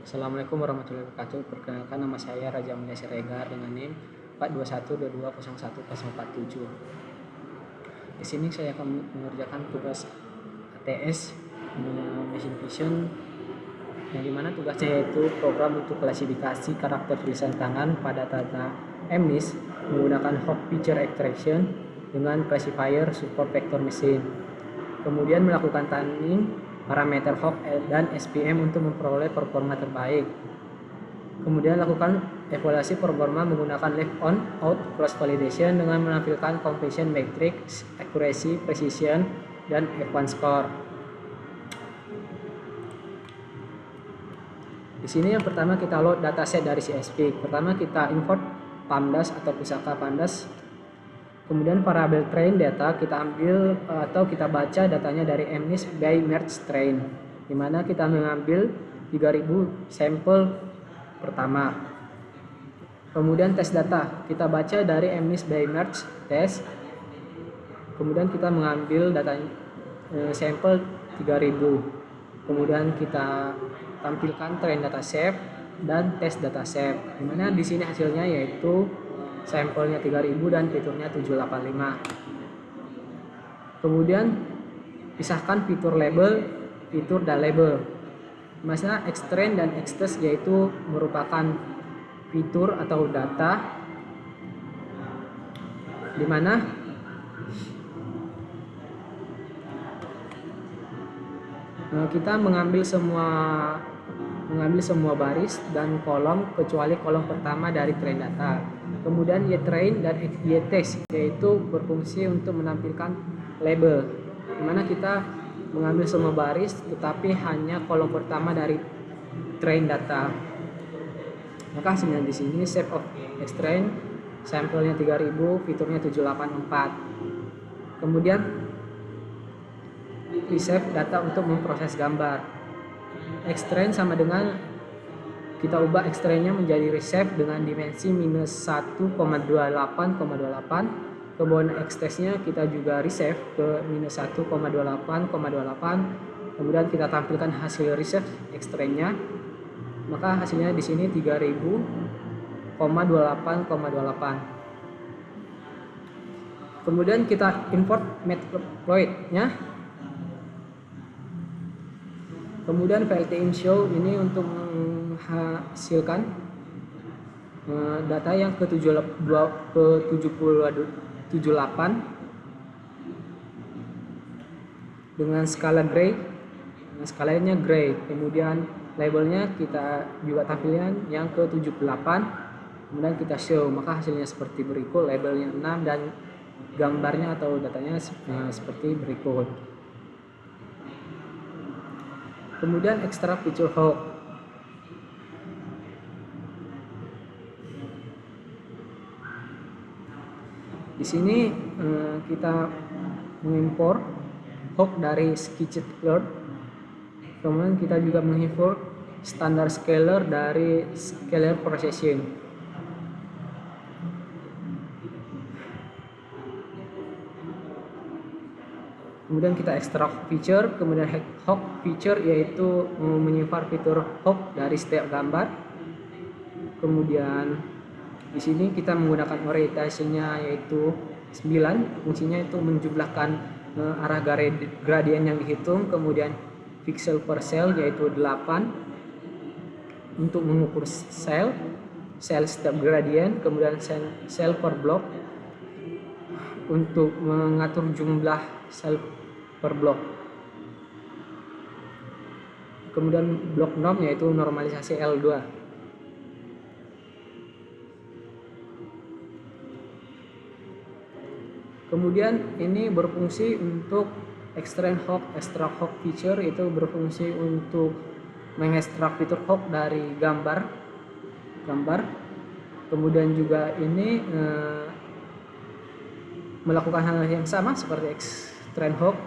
Assalamualaikum warahmatullahi wabarakatuh. Perkenalkan, nama saya Raja Mulia Siregar dengan NIM 421220147. Di sini saya akan mengerjakan tugas ATS Machine Vision, yang dimana tugasnya yaitu program untuk klasifikasi karakter tulisan tangan pada data MNIST menggunakan Hawk Feature Extraction dengan classifier support vector machine. Kemudian melakukan tuning parameter Hawk dan SPM untuk memperoleh performa terbaik. Kemudian lakukan evaluasi performa menggunakan left on out cross validation dengan menampilkan completion matrix, accuracy, precision, dan F1 score. Di sini yang pertama kita load dataset dari CSV. Pertama kita import pandas atau pusaka pandas. Kemudian variabel train data kita ambil atau kita baca datanya dari MNIST by merge train, di mana kita mengambil 3000 sampel pertama. Kemudian tes data kita baca dari MNIST by merge test. Kemudian kita mengambil data sampel 3000. Kemudian kita tampilkan train data shape dan tes data shape, di mana di sini hasilnya yaitu sampelnya 3000 dan fiturnya 785. Kemudian pisahkan fitur label, fitur dan label. Masalah extrain dan extest yaitu merupakan fitur atau data di mana kita mengambil semua baris dan kolom kecuali kolom pertama dari train data. Kemudian yTrain dan yText yaitu berfungsi untuk menampilkan label, di mana kita mengambil semua baris tetapi hanya kolom pertama dari train data. Maka hasilnya di sini shape of extrain, sampelnya 3000, fiturnya 784. Kemudian resave data untuk memproses gambar. Extrain sama dengan kita ubah extrainnya menjadi resave dengan dimensi minus 1,28,28. Kemudian extestnya kita juga resave ke minus 1,28,28. Kemudian kita tampilkan hasil resave extrainnya. Maka hasilnya di sini 3000,28,28. Kemudian kita import Matplotlib-nya. Kemudian VLT show ini untuk menghasilkan data yang ke-78 dengan skala gray, skalanya gray. Kemudian labelnya kita juga tampilkan yang ke-78, kemudian kita show, maka hasilnya seperti berikut. Labelnya 6 dan gambarnya atau datanya seperti berikut. Kemudian extract feature Hawk. Di sini kita mengimpor Hawk dari Sketchpad. Kemudian kita juga mengimpor standar scaler dari scalar processing. Kemudian kita ekstrak feature, kemudian Hawk feature yaitu menyimpan fitur Hawk dari setiap gambar. Kemudian di sini kita menggunakan orientasinya yaitu 9, fungsinya itu menjumlahkan arah gradien yang dihitung. Kemudian pixel per cell yaitu 8 untuk mengukur cell step gradient. Kemudian cell per block untuk mengatur jumlah sel per blok. Kemudian blok norm yaitu normalisasi L2. Kemudian ini berfungsi untuk extract Hawk feature, itu berfungsi untuk mengekstrak fitur Hawk dari gambar. Kemudian juga ini melakukan hal yang sama seperti extract Hawk.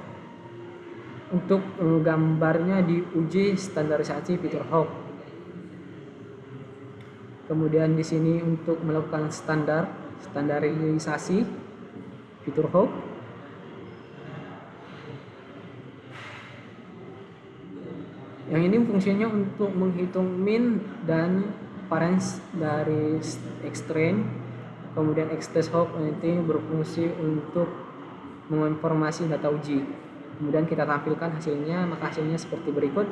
Untuk gambarnya diuji standarisasi fitur Hawk. Kemudian di sini untuk melakukan standarisasi fitur Hawk. Yang ini fungsinya untuk menghitung min dan variance dari xtrain. Kemudian xtest-hop nanti berfungsi untuk menginformasi data uji. Kemudian kita tampilkan hasilnya, maka hasilnya seperti berikut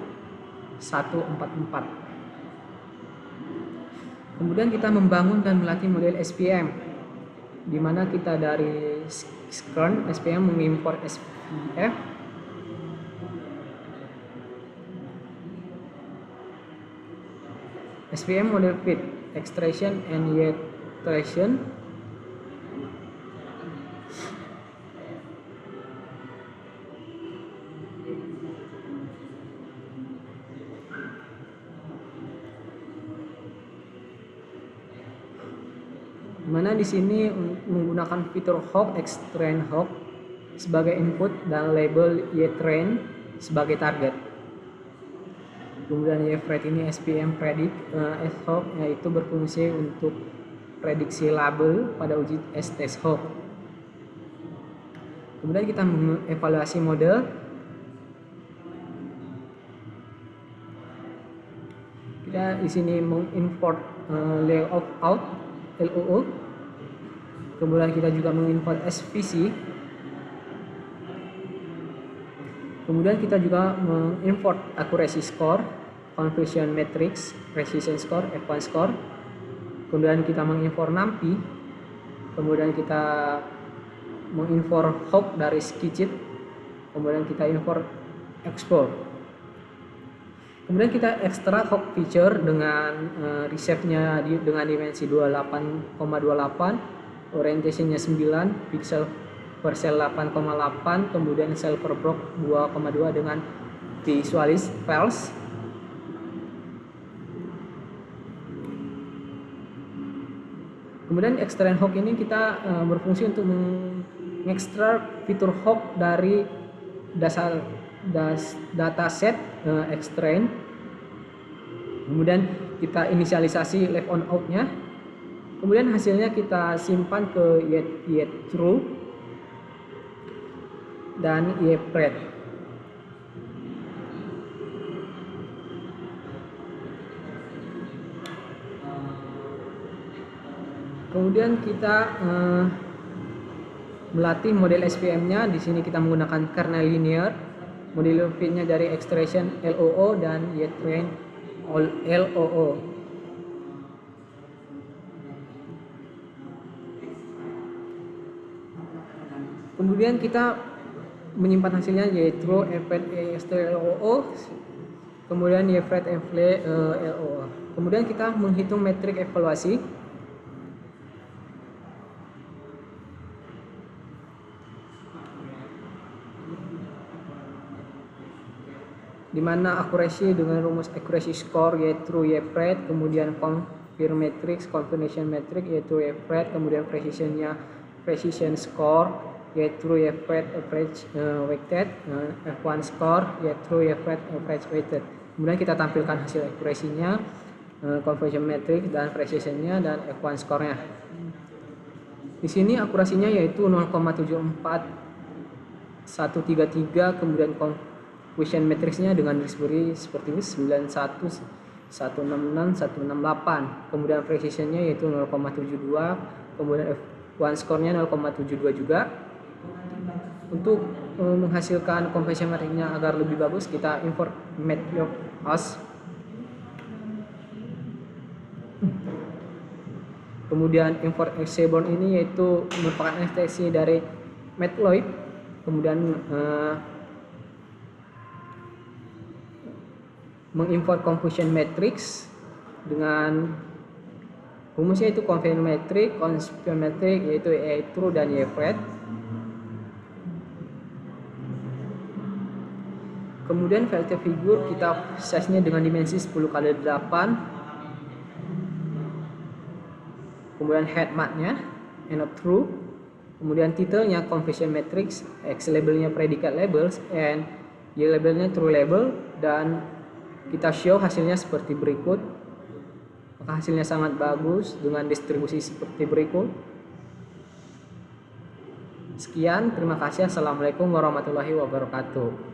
144. Kemudian kita membangun dan melatih model SPM, di mana kita dari kern SPM mengimport SPF, SPM model fit, extraction and iteration. Mana di sini menggunakan fitur hop, xtrain hop sebagai input dan label ytrain sebagai target. Kemudian yfret ini SPM predict shop, yaitu berfungsi untuk prediksi label pada uji test hop. Kemudian kita mengevaluasi model. Kita di sini mengimport layout out LOO. Kemudian kita juga mengimport SVC. Kemudian kita juga mengimport accuracy score, conversion matrix, precision score, F1 score. Kemudian kita mengimport NumPy. Kemudian kita mengimport hop dari Skitchit. Kemudian kita import export. Kemudian kita ekstrak hop feature dengan reshape-nya dengan dimensi 28,28, orientationnya 9, pixel per cell 8,8, kemudian cell per block 2,2 dengan visualis files. Kemudian extrain hop ini kita berfungsi untuk mengekstrak fitur hop dari dataset extrain. Kemudian kita inisialisasi left on out nya. Kemudian hasilnya kita simpan ke ytrue dan ypret. Kemudian kita melatih model SPM-nya. Di sini kita menggunakan kernel linear. Model fit-nya dari extraction LOO dan ytrain LOO. Kemudian kita menyimpan hasilnya yaitu ypret LOO, kemudian ypret LOO. Kemudian kita menghitung metrik evaluasi. Di mana accuracy dengan rumus accuracy score yaitu ypret, kemudian confirm matrix, confirmation matrix yaitu ypret, kemudian precisionnya precision score yaitu ypret average weighted, F1 score yaitu ypret average weighted. Kemudian kita tampilkan hasil accuracy-nya, conversion matrix dan precision-nya dan F1 score-nya. Di sini akurasinya yaitu 0,74133, kemudian Question matrixnya dengan Raspberry seperti ini 91, 166, 168. Kemudian precisionnya yaitu 0,72. Kemudian F1 score-nya 0,72 juga. Untuk menghasilkan conversion matrixnya agar lebih bagus, kita import matplotlib. Kemudian import Seaborn ini yaitu merupakan ekstensi dari matplotlib. Kemudian mengimport confusion matrix dengan rumusnya itu confusion matrix, confusion matrix yaitu ytrue dan ypret. Kemudian VLT figure kita size-nya dengan dimensi 10x8. Kemudian head mat-nya and true. Kemudian title-nya confusion matrix, X label-nya predicate labels, and Y label-nya true label, dan kita show hasilnya seperti berikut. Maka hasilnya sangat bagus dengan distribusi seperti berikut. Sekian, terima kasih. Assalamualaikum warahmatullahi wabarakatuh.